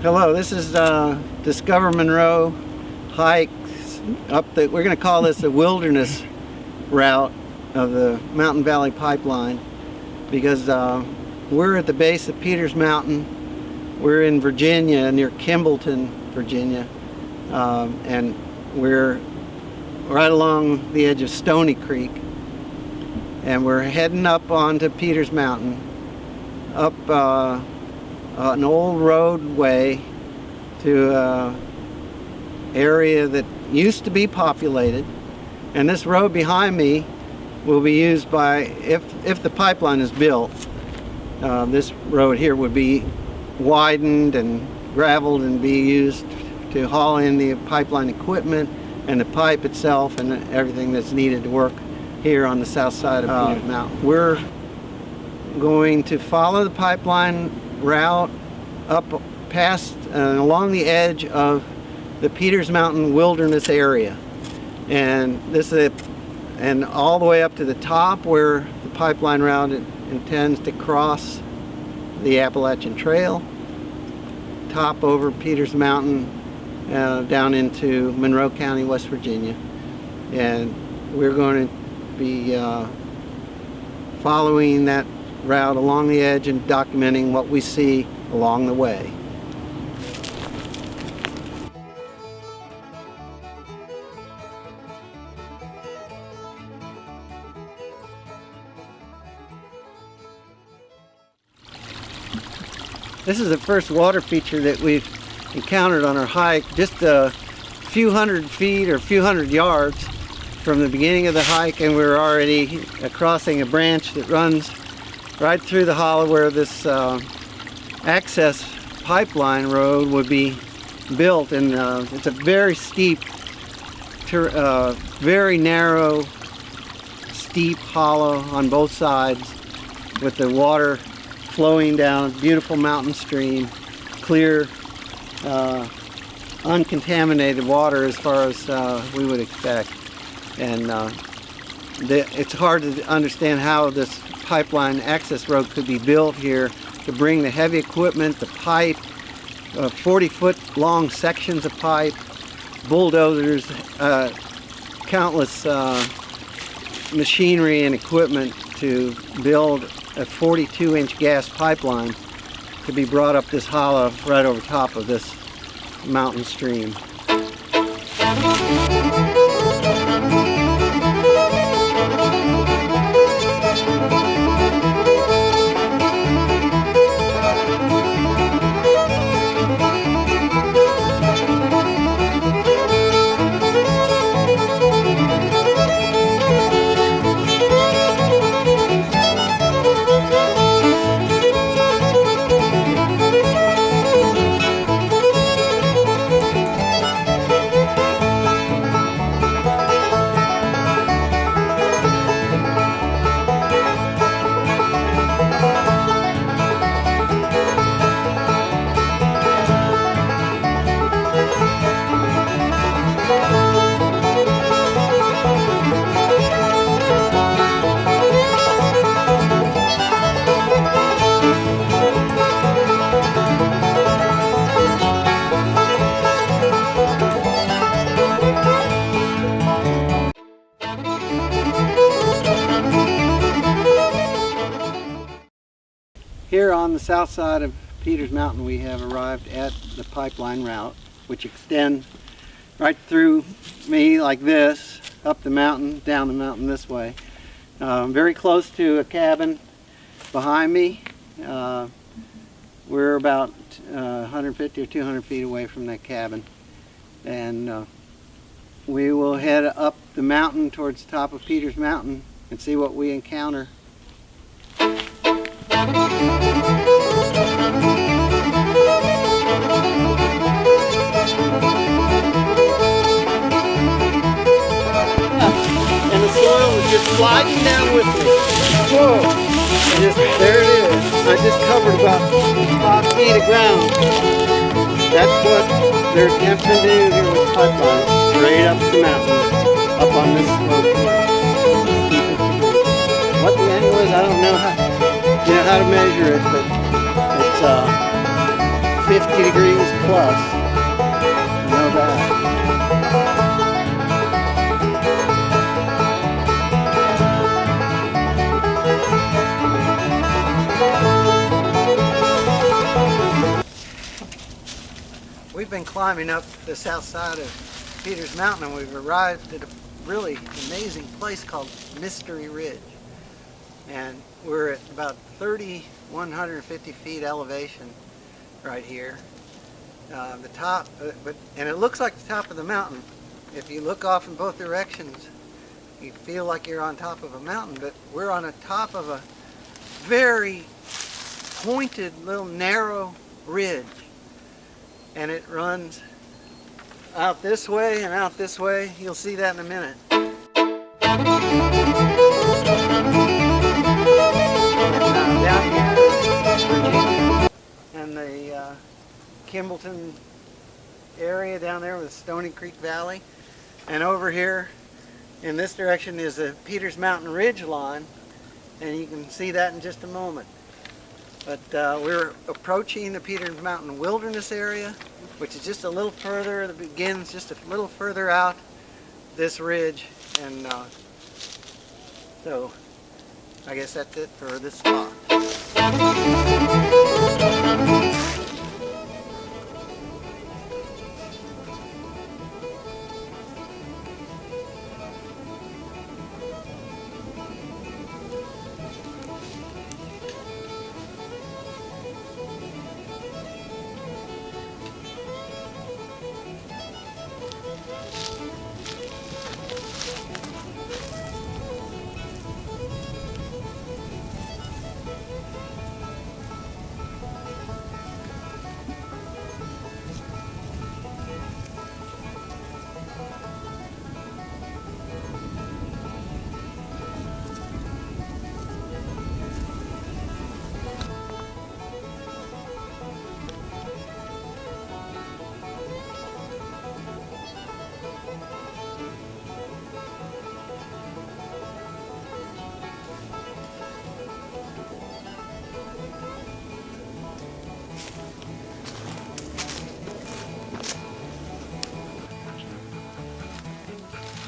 Hello, this is Discover Monroe hike up the, we're going to call this the wilderness route of the Mountain Valley Pipeline, because we're at the base of Peters Mountain. We're in Virginia, near Kimballton, Virginia, and we're right along the edge of Stony Creek, and we're heading up onto Peters Mountain, up an old roadway to an area that used to be populated. And this road behind me will be used by, if the pipeline is built, this road here would be widened and graveled and be used to haul in the pipeline equipment and the pipe itself and everything that's needed to work here on the south side of Peters Mountain. We're going to follow the pipeline route up past and along the edge of the Peters Mountain wilderness area, and this is and all the way up to the top where the pipeline route intends to cross the Appalachian Trail, top over Peters Mountain down into Monroe County, West Virginia. And we're going to be following that route along the edge and documenting what we see along the way. This is the first water feature that we've encountered on our hike, just a few hundred feet or a few hundred yards from the beginning of the hike, and we're already crossing a branch that runs right through the hollow where this access pipeline road would be built. And it's a very steep, very narrow, steep hollow on both sides, with the water flowing down, beautiful mountain stream, clear, uncontaminated water as far as we would expect. And it's hard to understand how this pipeline access road could be built here to bring the heavy equipment, the pipe, 40-foot long sections of pipe, bulldozers, countless machinery and equipment to build a 42-inch gas pipeline to be brought up this hollow right over top of this mountain stream. Here on the south side of Peters Mountain, we have arrived at the pipeline route, which extends right through me like this, up the mountain, down the mountain this way. Very close to a cabin behind me. We're about 150 or 200 feet away from that cabin. And we will head up the mountain towards the top of Peters Mountain and see what we encounter. And the soil was just sliding down with me. Whoa! There it is. I just covered about 5 feet of ground. That's what they're attempting to do here with the pipeline. Straight up the mountain, up on this slope here. What the angle is, I don't know how to measure it, but it's 50 degrees plus. You know that. We've been climbing up the south side of Peters Mountain, and we've arrived at a really amazing place called Mystery Ridge. And we're at about 3,150 feet elevation right here. The top, and it looks like the top of the mountain. If you look off in both directions, you feel like you're on top of a mountain, but we're on the top of a very pointed little narrow ridge. And it runs out this way and out this way. You'll see that in a minute. Down here, and the Kimballton area down there with Stony Creek Valley. And over here in this direction is the Peters Mountain Ridge line, and you can see that in just a moment. But we're approaching the Peters Mountain Wilderness area, which is just a little further. It begins just a little further out this ridge, and so I guess that's it for this spot.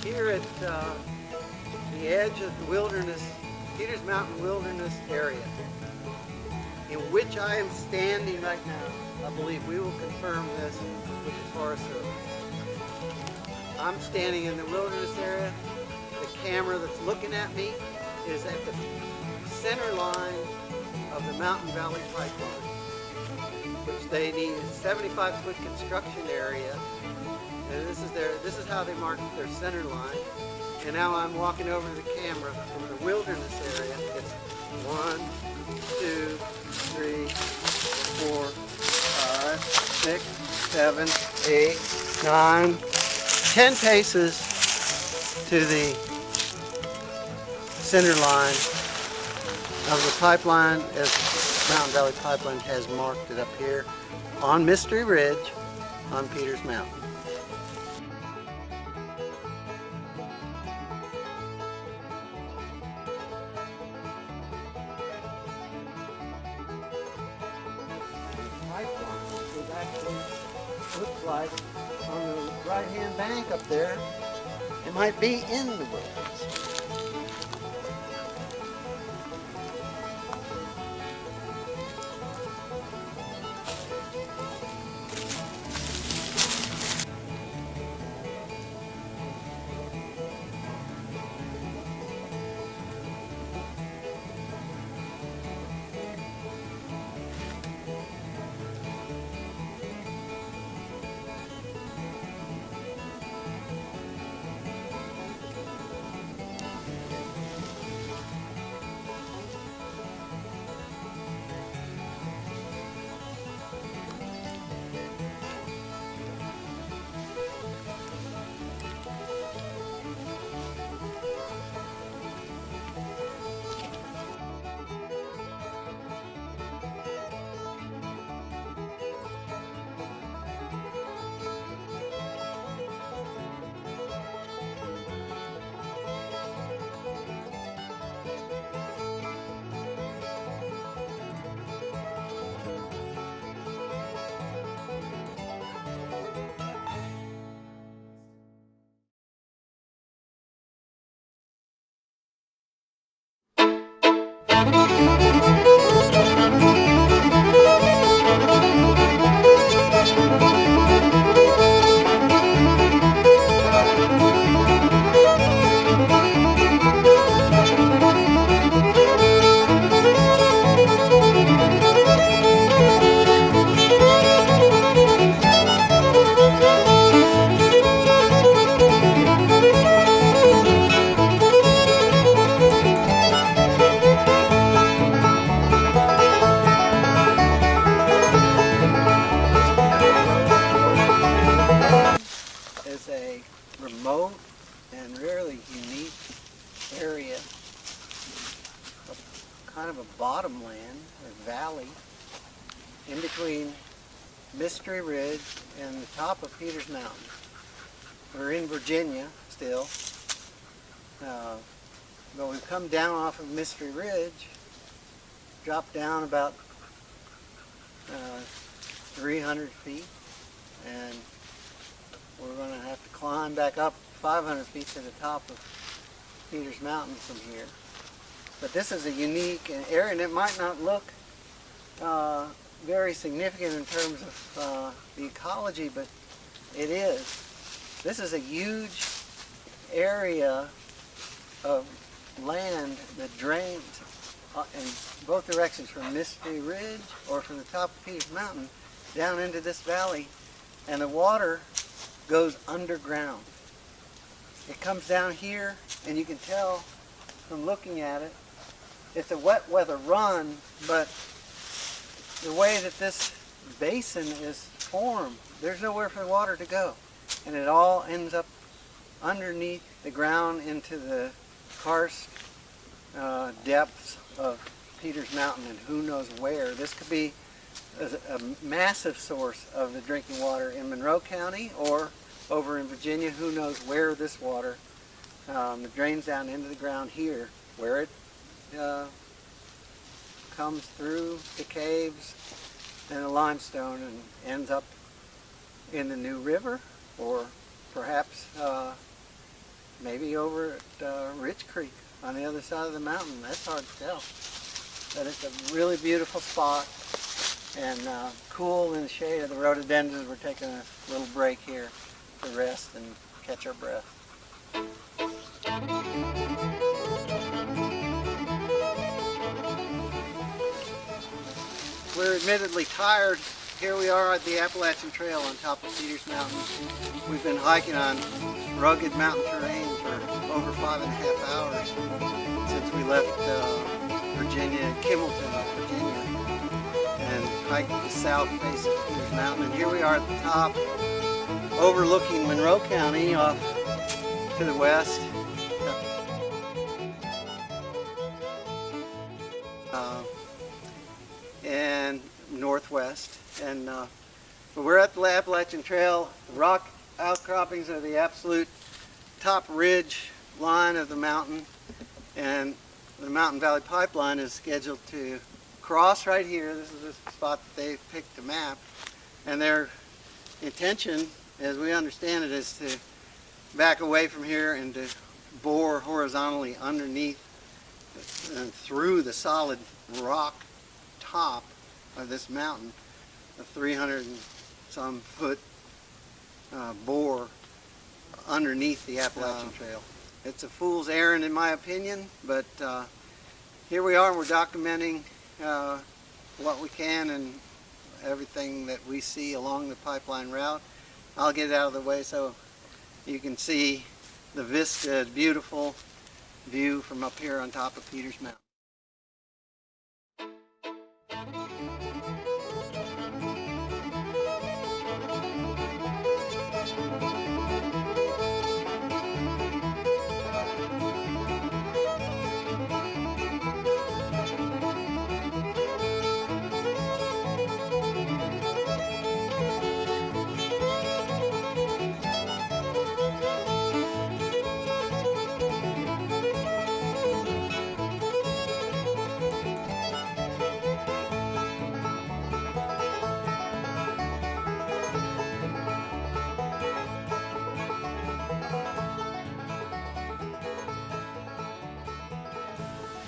Here at the edge of the wilderness, Peters Mountain Wilderness area, in which I am standing right now. I believe we will confirm this with the Forest Service. I'm standing in the wilderness area. The camera that's looking at me is at the center line of the Mountain Valley Pipeline, which they need a 75-foot construction area. And this is how they mark their center line. And now I'm walking over to the camera from the wilderness area. It's 1, 2, 3, 4, 5, 6, 7, 8, 9, 10 paces to the center line of the pipeline, as Mountain Valley Pipeline has marked it up here on Mystery Ridge on Peters Mountain. Looks like on the right-hand bank up there, it might be in the wilderness. kind of a bottomland or valley in between Mystery Ridge and the top of Peters Mountain. We're in Virginia still, but we've come down off of Mystery Ridge, dropped down about 300 feet, and we're going to have to climb back up 500 feet to the top of Peters Mountain from here. But this is a unique area, and it might not look very significant in terms of the ecology, but it is. This is a huge area of land that drains in both directions, from Mystery Ridge or from the top of Peters Mountain down into this valley, and the water goes underground. It comes down here, and you can tell from looking at it, it's a wet weather run, but the way that this basin is formed, there's nowhere for the water to go. And it all ends up underneath the ground into the karst depths of Peters Mountain, and who knows where. This could be a massive source of the drinking water in Monroe County or over in Virginia. Who knows where this water drains down into the ground here, where it comes through the caves and the limestone and ends up in the New River, or perhaps maybe over at Rich Creek on the other side of the mountain. That's hard to tell. But it's a really beautiful spot, and cool in the shade of the rhododendrons. We're taking a little break here to rest and catch our breath. We're admittedly tired. Here we are at the Appalachian Trail on top of Peters Mountain. We've been hiking on rugged mountain terrain for over 5.5 hours since we left Virginia, Kimmelton, Virginia, and hiked the south face of Peters Mountain. And here we are at the top, overlooking Monroe County off to the west. And northwest, and but we're at the Appalachian Trail. The rock outcroppings are the absolute top ridge line of the mountain, and the Mountain Valley Pipeline is scheduled to cross right here. This is the spot that they picked to map, and their intention, as we understand it, is to back away from here and to bore horizontally underneath and through the solid rock top of this mountain, a 300 and some foot bore underneath the Appalachian Trail. It's a fool's errand in my opinion, but here we are, and we're documenting what we can and everything that we see along the pipeline route. I'll get it out of the way so you can see the vista, beautiful view from up here on top of Peters Mountain.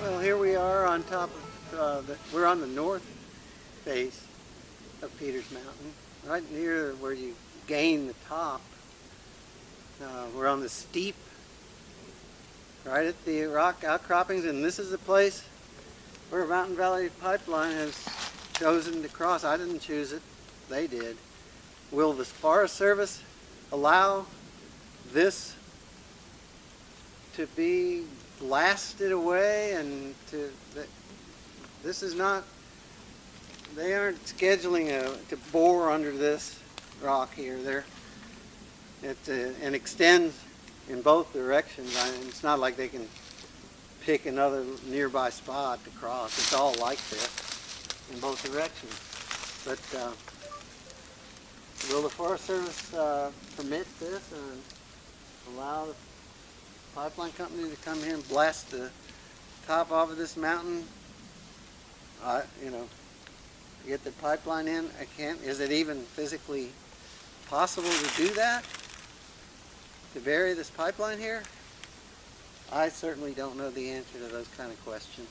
Well, here we are on top of, we're on the north face of Peters Mountain, right near where you gain the top. We're on the steep, right at the rock outcroppings, and this is the place where Mountain Valley Pipeline has chosen to cross. I didn't choose it, they did. Will the Forest Service allow this to be blasted away, and this is not, they aren't scheduling to bore under this rock here. It extends in both directions. It's not like they can pick another nearby spot to cross. It's all like this in both directions. But will the Forest Service permit this and allow the pipeline company to come here and blast the top off of this mountain? You know, get the pipeline in? I can't. Is it even physically possible to do that? To bury this pipeline here? I certainly don't know the answer to those kind of questions.